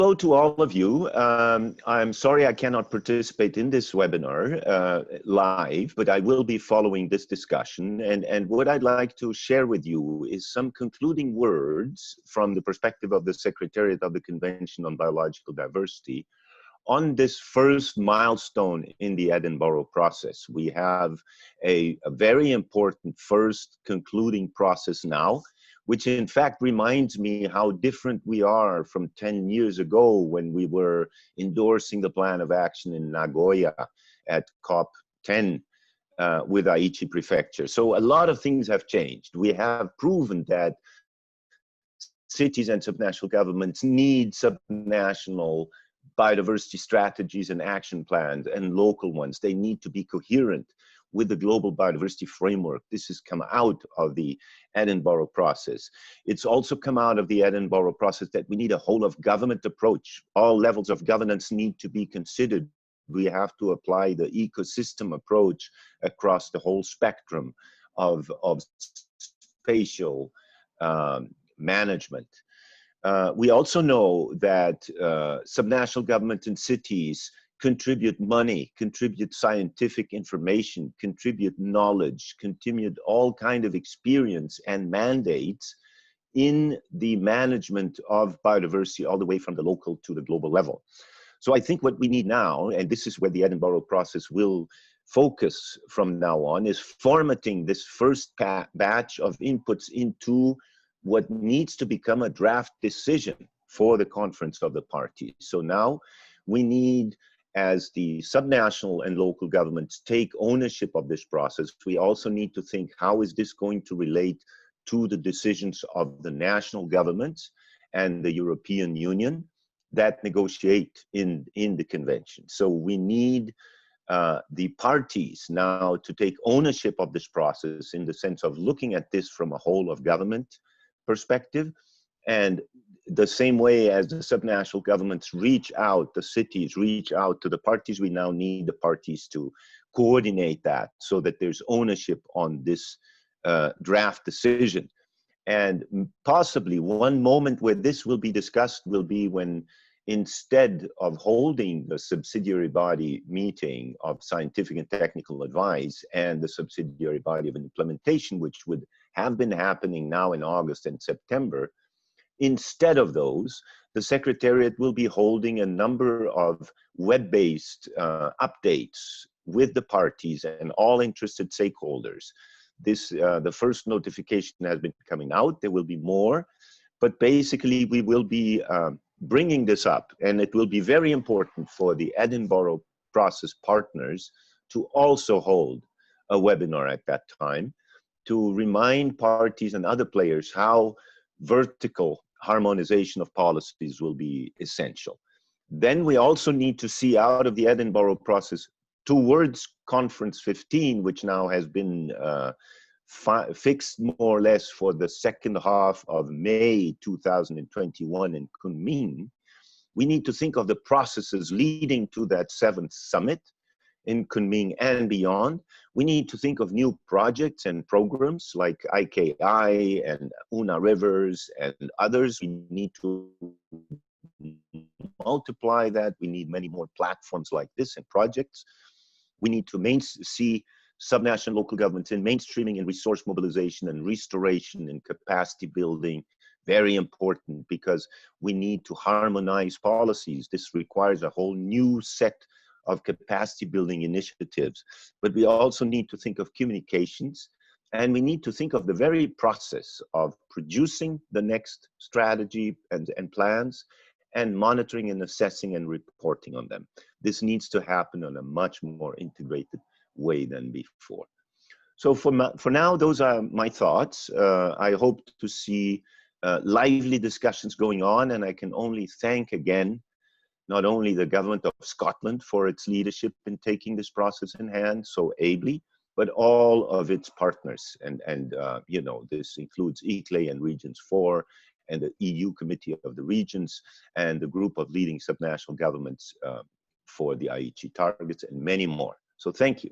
Hello to all of you. I'm sorry I cannot participate in this webinar live, but I will be following this discussion. And what I'd like to share with you is some concluding words from the perspective of the Secretariat of the Convention on Biological Diversity on this first milestone in the Edinburgh process. We have a very important first concluding process now, which in fact reminds me how different we are from 10 years ago when we were endorsing the plan of action in Nagoya at COP10 with Aichi Prefecture. So a lot of things have changed. We have proven that cities and subnational governments need subnational biodiversity strategies and action plans and local ones. They need to be coherent with the global biodiversity framework. This has come out of the Edinburgh process. It's also come out of the Edinburgh process that we need a whole of government approach. All levels of governance need to be considered. We have to apply the ecosystem approach across the whole spectrum of spatial management. We also know that subnational government and cities contribute money, contribute scientific information, contribute knowledge, contribute all kind of experience and mandates in the management of biodiversity all the way from the local to the global level. So I think what we need now, and this is where the Edinburgh process will focus from now on, is formatting this first batch of inputs into what needs to become a draft decision for the conference of the parties. So now we need, as the subnational and local governments take ownership of this process, we also need to think, how is this going to relate to the decisions of the national governments and the European Union that negotiate in the convention? So we need the parties now to take ownership of this process in the sense of looking at this from a whole of government perspective. And the same way as the subnational governments reach out, the cities reach out to the parties, we now need the parties to coordinate that so that there's ownership on this draft decision. And possibly one moment where this will be discussed will be when, instead of holding the subsidiary body meeting of scientific and technical advice and the subsidiary body of implementation, which would have been happening now in August and September, instead of those, the Secretariat will be holding a number of web-based updates with the parties and all interested stakeholders. This, the first notification has been coming out. There will be more, but basically we will be bringing this up, and it will be very important for the Edinburgh process partners to also hold a webinar at that time to remind parties and other players how vertical harmonization of policies will be essential. Then we also need to see out of the Edinburgh process towards Conference 15, which now has been fixed more or less for the second half of May 2021 in Kunming. We need to think of the processes leading to that 7th summit in Kunming and beyond. We need to think of new projects and programs like IKI and Una Rivers and others. We need to multiply that. We need many more platforms like this and projects. We need to see subnational local governments in mainstreaming and resource mobilization and restoration and capacity building. Very important, because we need to harmonize policies. This requires a whole new set of capacity building initiatives. But we also need to think of communications, and we need to think of the very process of producing the next strategy and plans, and monitoring and assessing and reporting on them. This needs to happen on a much more integrated way than before. So for now, those are my thoughts. I hope to see lively discussions going on, and I can only thank again not only the government of Scotland for its leadership in taking this process in hand so ably, but all of its partners. And you know, this includes ICLE and Regions 4, and the EU Committee of the Regions, and the group of leading subnational governments for the Aichi targets, and many more. So thank you.